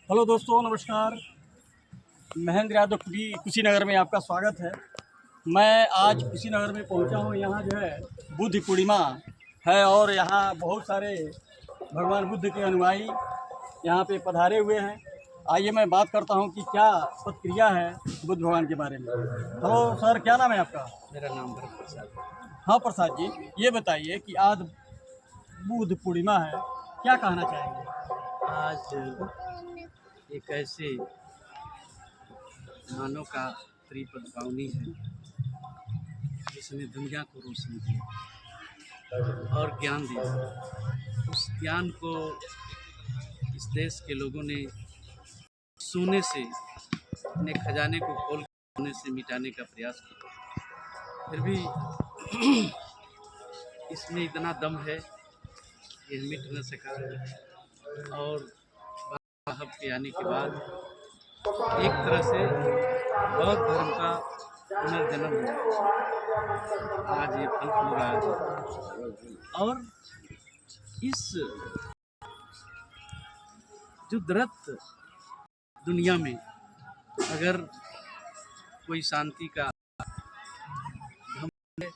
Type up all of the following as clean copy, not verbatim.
Hello दोस्तों, नमस्कार। महेंद्र यादव कुशीनगर में आपका स्वागत है। मैं आज कुशीनगर में पहुंचा हूं। यहाँ जो है बुद्ध पूर्णिमा है और यहाँ बहुत सारे भगवान बुद्ध के अनुयायी यहाँ पे पधारे हुए हैं। आइए मैं बात करता हूं कि क्या प्रतिक्रिया है बुद्ध भगवान के बारे में। हेलो सर, क्या नाम है आपका? मेरा नाम भरत प्रसाद। हाँ प्रसाद जी, ये बताइए कि आज बुद्ध पूर्णिमा है, क्या कहना चाहेंगे? आज एक ऐसे मानव का त्रिपद पावनी है जिसने दुनिया को रोशनी दी और ज्ञान दिया। उस ज्ञान को इस देश के लोगों ने सोने से, अपने खजाने को खोल सोने से मिटाने का प्रयास किया। फिर भी इसमें इतना दम है, ये मिट न सका। और साहब के आने के बाद एक तरह से बौद्ध धर्म का पुनर्जन्म हुआ। आज ये फल फूल रहा है। और इस जुद्रत दुनिया में अगर कोई शांति का धम है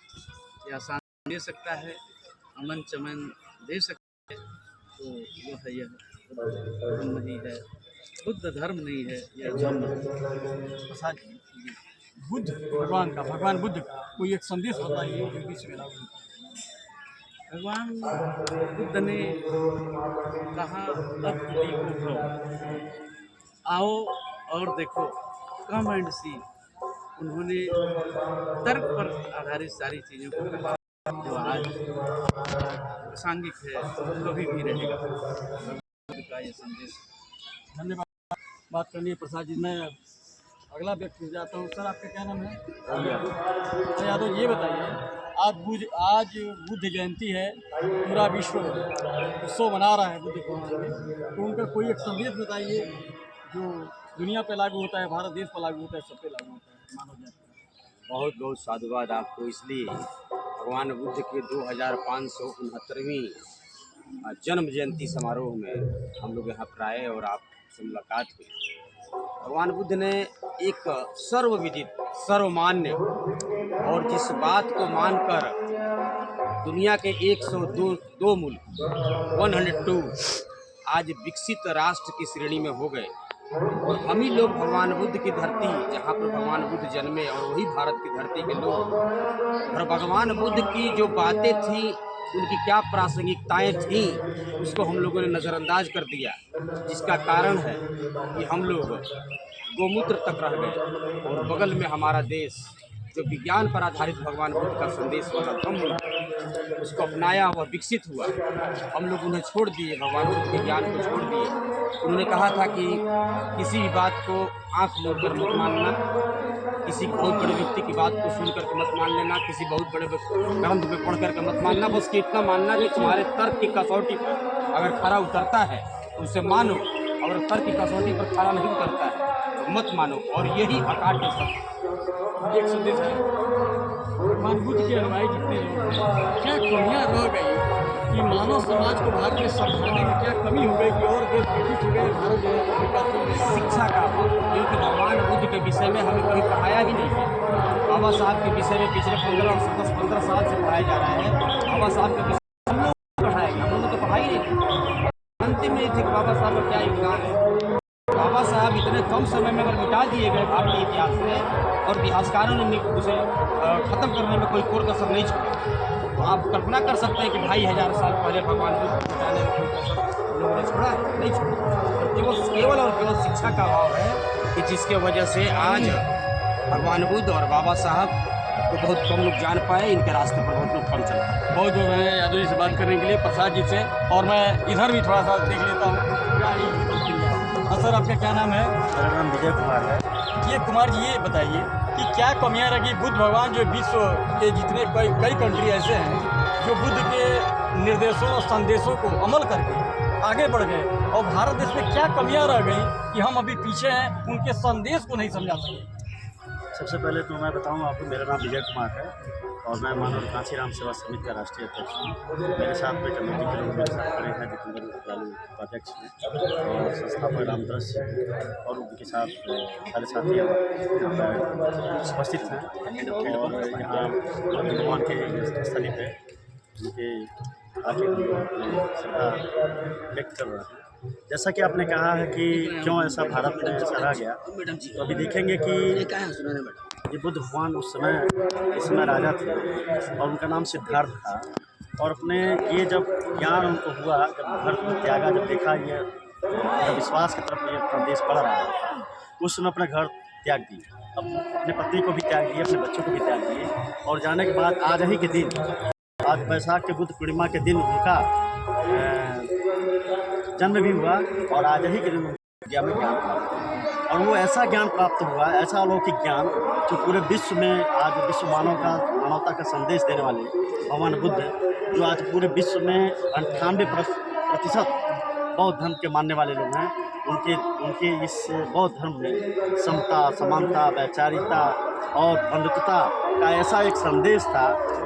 या शांति दे सकता है, अमन चमन दे सकता है, तो वो है यह धर्म ही है। बुद्ध धर्म नहीं है, यह धर्म है। प्रसाद जी, बुद्ध भगवान बुद्ध का कोई एक संदेश बताइए जो बीच में लागू होता है। भगवान बुद्ध ने कहा, अब देखो, आओ और देखो, कम एंड सी। उन्होंने तर्क पर आधारित सारी चीज़ों को कहा जो आज प्रासंगिक है, कभी भी रहेगा। का ये संदेश। धन्यवाद बात करनी है प्रसाद जी। मैं अगला व्यक्ति जाता हूँ। सर, आपका क्या नाम है? यादव। ये बताइए, आज बुद्ध जयंती है, पूरा विश्व उत्सव मना रहा है बुद्ध भगवान के, तो उनका कोई एक संदेश बताइए जो दुनिया पे लागू होता है, भारत देश पर लागू होता है, सब पे लागू होता है मानव जाति पर। बहुत बहुत साधुवाद आपको। इसलिए भगवान बुद्ध के 2569वीं जन्म जयंती समारोह में हम लोग यहाँ पर आए और आपसे मुलाकात हुई। भगवान बुद्ध ने एक सर्वविदित, सर्वमान्य और जिस बात को मानकर दुनिया के 102 मुल्क 102 आज विकसित राष्ट्र की श्रेणी में हो गए, और हम ही लोग भगवान बुद्ध की धरती, जहाँ पर भगवान बुद्ध जन्मे, और वही भारत की धरती के लोग, और भगवान बुद्ध की जो बातें थी, उनकी क्या प्रासंगिकताएं थीं, उसको हम लोगों ने नज़रअंदाज कर दिया। जिसका कारण है कि हम लोग गोमूत्र तक रह गए और बगल में हमारा देश जो विज्ञान पर आधारित भगवान बुद्ध का संदेश वाला धम्म, उसको अपनाया, वह विकसित हुआ। हम लोग उन्हें छोड़ दिए, भगवान बुद्ध के ज्ञान को छोड़ दिए। उन्होंने कहा था कि किसी भी बात को आँख मूंद कर मत मानना, किसी बहुत बड़े व्यक्ति की बात को सुन करके मत मान लेना, किसी बहुत बड़े ग्रंथ में पढ़ करके मत मानना, बस कि इतना मानना कि तुम्हारे तर्क की कसौटी पर अगर खरा उतरता है तो उसे मानो, और तर्क की कसौटी पर खरा नहीं उतरता है तो मत मानो। और यही अकाट्य सत्य एक संदेश है। भगवान बुद्ध के अनुयायी जितने लोग हैं, क्या कमियाँ रह गई कि मानव समाज को भारत में समझाने में क्या कमी हो गई कि और देश विकसित हो गए, भारत जो है विकास हो गया? शिक्षा का अभाव, क्योंकि भगवान बुद्ध के विषय में हमें कभी पढ़ाया ही नहीं है। बाबा साहब के विषय में पिछले 15 साल से पढ़ाया जा रहा है। बाबा साहब के विषय हम लोग पढ़ाया गया, हम लोग तो पढ़ाई नहीं। अंतिम में थे कि बाबा साहब का क्या योगदान है। बाबा साहब इतने कम समय में अगर मिटा दिए गए भारतीय इतिहास में, और इतिहासकारों ने उसे ख़त्म करने में कोई कोर कसर नहीं छोड़ा, तो आप कल्पना कर सकते हैं कि 2500 साल पहले भगवान बुद्ध को मिटाने में कोई कसर लोगों ने छोड़ा नहीं छोड़ा। केवल और केवल शिक्षा का अभाव है कि जिसके वजह से आज भगवान बुद्ध और बाबा साहब को बहुत कम लोग जान पाए, इनके रास्ते पर बहुत लोग कम चल पाए। बहुत जो है यादव जी से बात करने के लिए, प्रसाद जी से। और मैं इधर भी थोड़ा सा देख लेता हूँ। हाँ सर, आपका क्या नाम है? मेरा नाम विजय कुमार है। ये कुमार जी, ये बताइए कि क्या कमियाँ रही बुद्ध भगवान जो विश्व के जितने कई कंट्री ऐसे हैं जो बुद्ध के निर्देशों और संदेशों को अमल करके आगे बढ़ गए, और भारत देश में क्या कमियाँ रह गई कि हम अभी पीछे हैं, उनके संदेश को नहीं समझा सके? सबसे पहले तो मैं बताऊं आपको, मेरा नाम विजय कुमार है और मैं मानव कांशीराम सेवा समिति का राष्ट्रीय अध्यक्ष हूँ। मेरे साथ में कमेटी के लोग मेरे साथ खड़े हैं, जितेंद्र लालू उपाध्यक्ष हैं और संस्थापक रामदरस और उनके साथ सारे साथी यहाँ पर उपस्थित हैं और यहाँ भगवान के स्थली पे उनके आके हम लोग अपने श्रद्धा व्यक्त कर रहे हैं। जैसा कि आपने कहा है कि क्यों ऐसा भारत में ऐसा रह गया, तो अभी देखेंगे कि ये बुद्ध भगवान उस समय राजा थे और उनका नाम सिद्धार्थ था और अपने ये जब ज्ञान उनको हुआ, जब घर को त्यागा, जब देखा ये विश्वास की तरफ ये अपना देश बढ़ रहा है, उस समय अपना घर त्याग दिए, अपने पत्नी को भी त्याग दिए, अपने बच्चों को भी त्याग दिए और जाने के बाद आज ही के दिन, आज वैशाख के बुद्ध पूर्णिमा के दिन उनका जन्म भी हुआ और आज ही के दिन विद्या में ज्ञान प्राप्त हुआ और वो ऐसा ज्ञान प्राप्त हुआ, ऐसा अलौकिक ज्ञान जो पूरे विश्व में आज विश्व मानवता का संदेश देने वाले भगवान बुद्ध, जो आज पूरे विश्व में 98% बौद्ध धर्म के मानने वाले लोग हैं, उनके इस बौद्ध धर्म में समता, समानता, वैचारिकता और बंधुत्वता का ऐसा एक संदेश था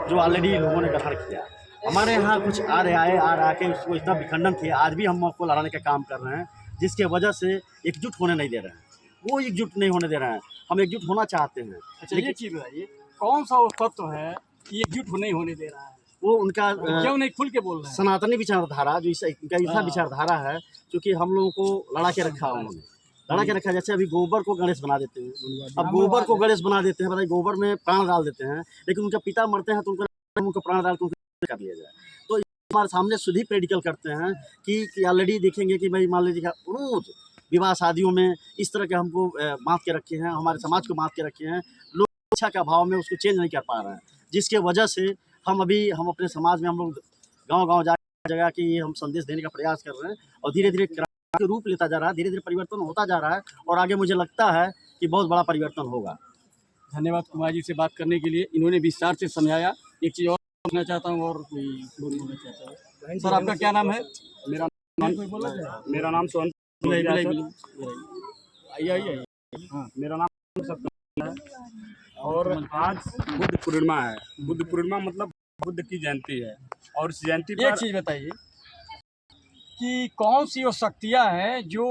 जो ऑलरेडी लोगों ने ग्रहण किया। हमारे यहाँ कुछ आके उसको इतना विखंडन किया, आज भी हम आपको लड़ाने का काम कर रहे हैं, जिसके वजह से एकजुट होने नहीं दे रहे हैं, वो एकजुट नहीं होने दे रहे हैं, हम एकजुट होना चाहते हैं। अच्छा, ये चीज़ बताइए, कौन सा वो तत्व है कि एकजुट नहीं होने दे रहा है? वो उनका क्यों नहीं खुल के बोल रहे हैं? सनातनी विचारधारा, जो इनका ऐसा विचारधारा है क्योंकि हम लोगों को लड़ा के रखा, उन्होंने लड़ा के रखा। जैसे अभी गोबर को गणेश बना देते हैं, अब गोबर को गणेश बना देते हैं, बताइए, गोबर में प्राण डाल देते हैं, लेकिन उनका पिता मरते हैं तो उनको प्राण डाल के कर लिया जाए। तो हमारे सामने खुद ही प्रेडिकल करते हैं कि ऑलरेडी देखेंगे कि भाई मान लीजिए रोज विवाह शादियों में इस तरह के हमको बांध के रखे हैं, हमारे समाज को बांध के रखे हैं, लोग इच्छा के अभाव में उसको चेंज नहीं कर पा रहे हैं, जिसके वजह से हम अपने समाज में हम लोग गाँव जगह कि हम संदेश देने का प्रयास कर रहे हैं और धीरे धीरे क्रांति रूप लेता जा रहा है, धीरे धीरे परिवर्तन होता जा रहा है और आगे मुझे लगता है कि बहुत बड़ा परिवर्तन होगा। धन्यवाद कुमार जी से बात करने के लिए, इन्होंने विस्तार से समझाया। एक चीज़ और पूछना चाहता हूँ और कोई बोलना चाहता हूँ। सर, आपका क्या नाम है? मेरा नाम सोहन आइए। हाँ, मेरा नाम सत्यनारायण है और आज बुद्ध पूर्णिमा है। बुद्ध पूर्णिमा मतलब बुद्ध की जयंती है और इस जयंती पर एक चीज़ बताइए कि कौन सी वो शक्तियाँ हैं जो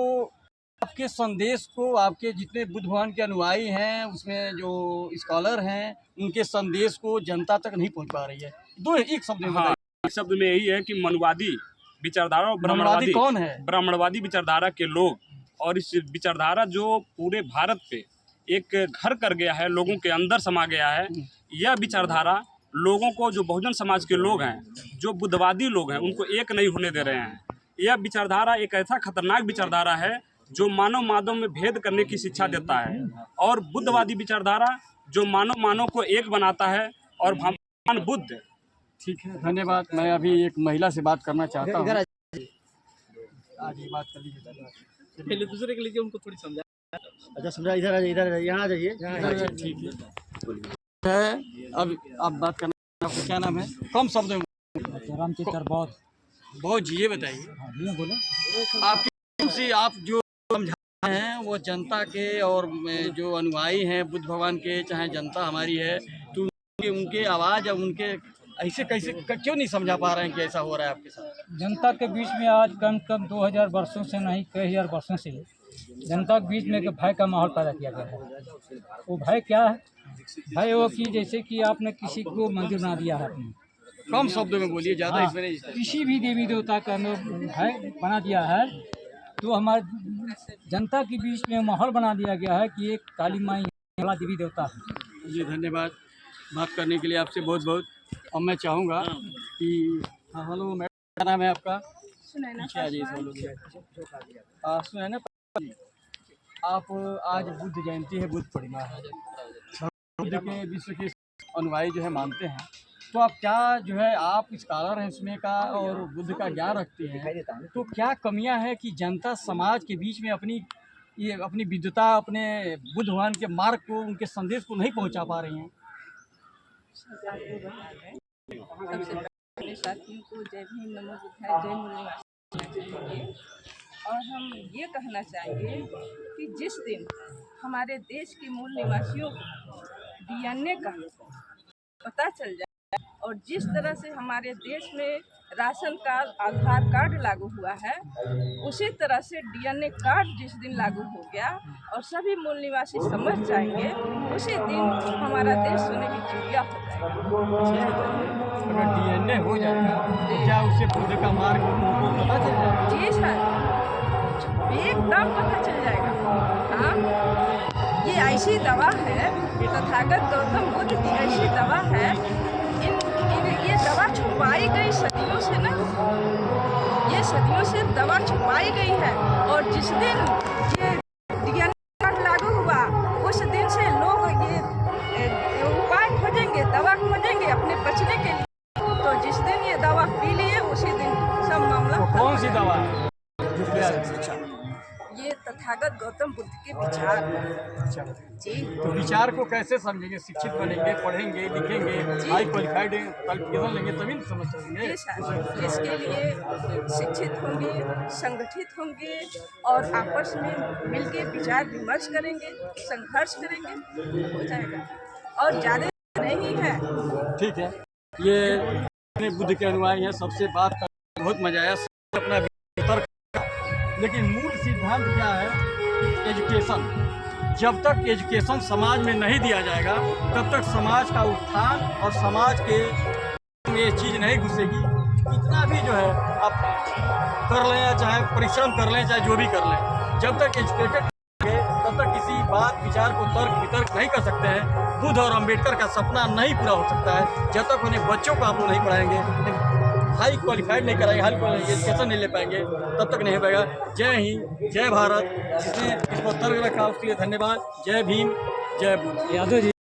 आपके संदेश को, आपके जितने बुद्ध भगवान के अनुयायी हैं, उसमें जो स्कॉलर हैं, उनके संदेश को जनता तक नहीं पहुंच पा रही है? दो एक शब्द में हाँ, बताइए। एक शब्द में यही है कि मनुवादी विचारधारा और ब्रह्मवादी कौन है? ब्राह्मणवादी विचारधारा के लोग, और इस विचारधारा जो पूरे भारत पे एक घर कर गया है, लोगों के अंदर समा गया है, यह विचारधारा लोगों को, जो बहुजन समाज के लोग हैं, जो बुद्धवादी लोग हैं, उनको एक नहीं होने दे रहे हैं। यह विचारधारा एक ऐसा खतरनाक विचारधारा है जो मानव में भेद करने की शिक्षा देता है, और बुद्धवादी विचारधारा जो मानव को एक बनाता है और भगवान बुद्ध। ठीक है, धन्यवाद। मैं अभी एक महिला से बात करना चाहता हूँ। आज ये बात कर लीजिए, पहले दूसरे के लिए उनको थोड़ी समझा। अच्छा समझा, इधर यहाँ आ जाइए। ठीक है, अब आप बात करना, आपका क्या नाम है? कम शब्दों में। रामचंद्र बौद्ध। बहुत जी, ये बताइए, बोलो। आपकी आप जो समझा हैं वो जनता के और जो अनुयायी हैं बुद्ध भगवान के, चाहे जनता हमारी है, तो उनके आवाज़ और उनके ऐसे कैसे क्यों नहीं समझा पा रहे हैं कि ऐसा हो रहा है आपके साथ? जनता के बीच में आज कम 2000 वर्षों से नहीं, कई हजार वर्षों से जनता के बीच में एक भय का माहौल पैदा किया गया है। वो भय क्या है? भय वो कि जैसे कि आपने किसी को मंदिर बना दिया है, आपने कम शब्दों में बोलिए, ज़्यादा हाँ, इसमें नहीं। किसी भी देवी देवता का भय बना दिया है, तो हमारे जनता के बीच में माहौल बना दिया गया है कि एक काली माई वाला देवी देवता है। जी, धन्यवाद बात करने के लिए आपसे बहुत बहुत। और मैं चाहूँगा कि हाँ, हेलो मैडम, क्या नाम है आपका? सुनैना। सुनैना, आप आज बुद्ध जयंती है, बुद्ध पूर्णिमा है, बुद्ध के विश्व के अनुयायी जो है मानते हैं, तो आप क्या जो है, आप स्कॉलर हैं इसमें का और बुद्ध का ज्ञान रखते हैं, तो क्या कमियां हैं कि जनता समाज के बीच में अपनी विद्वता, अपने बुद्ध भगवान के मार्ग को, उनके संदेश को नहीं पहुंचा पा रही हैं? सबसे पहले साथियों को जय भीम, नमो बुद्धाय, जय मुनि चाहिए। और हम ये कहना चाहेंगे कि जिस दिन हमारे देश के मूल निवासियों को डीएनए का पता चल जाए और जिस तरह से हमारे देश में राशन कार्ड, आधार कार्ड लागू हुआ है, उसी तरह से डीएनए कार्ड जिस दिन लागू हो गया और सभी मूल निवासी समझ जाएंगे, उसी दिन हमारा देश सोने की चिड़िया हो जाएगा। अगर डीएनए हो जाएगा तो क्या उससे बुद्ध का मार्ग उनको पता चल जाएगा? जी सर, एकदम पता चल जाएगा। हाँ, ये ऐसी दवा है, तथागत गौतम बुद्ध की ऐसी दवा है, ये दवा छुपाई गई सदियों से ना, ये सदियों से दवा छुपाई गई है। और जिस दिन ये डीएनए कार्ड लागू हुआ, उस दिन से लोग ये उपाय खोजेंगे, दवा खोजेंगे अपने बचने के लिए। तो जिस दिन ये दवा पी लिए, उसी दिन सब मामला। तो कौन सी दवा? ये तथागत गौतम बुद्ध के विचार। अच्छा, जी, तो विचार को कैसे समझेंगे? शिक्षित बनेंगे, पढ़ेंगे, लिखेंगे, हाई क्वालिफाइड क्वालिफिकेशन लेंगे तभी तो समझ सकेंगे। ये सर, इसके लिए शिक्षित होंगे, संगठित होंगे और आपस में मिलके विचार विमर्श करेंगे, संघर्ष करेंगे, हो जाएगा। और ज़्यादा नहीं है। ठीक है, ये बुद्ध के अनुयायी हैं, सबसे बात कर बहुत मजा आया, अपना तर्क। लेकिन मूल सिद्धांत क्या है? एजुकेशन। जब तक एजुकेशन समाज में नहीं दिया जाएगा, तब तक समाज का उत्थान और समाज के ये चीज़ नहीं घुसेगी। कितना भी जो है आप कर लें, या चाहे परिश्रम कर लें, चाहे जो भी कर लें, जब तक एजुकेटेड तब तक किसी बात विचार को तर्क वितर्क नहीं कर सकते हैं। बुद्ध और अंबेडकर का सपना नहीं पूरा हो सकता है जब तक उन्हें बच्चों को आप लोग नहीं पढ़ाएंगे, हाई क्वालिफाइड नहीं कराएंगे, हाई एजुकेशन नहीं ले पाएंगे, तब तक नहीं हो पाएगा। जय हिंद, जय भारत। जिसने इस पर तर्क रखा उसके लिए धन्यवाद। जय भीम, जय बुद्ध। यादव जी।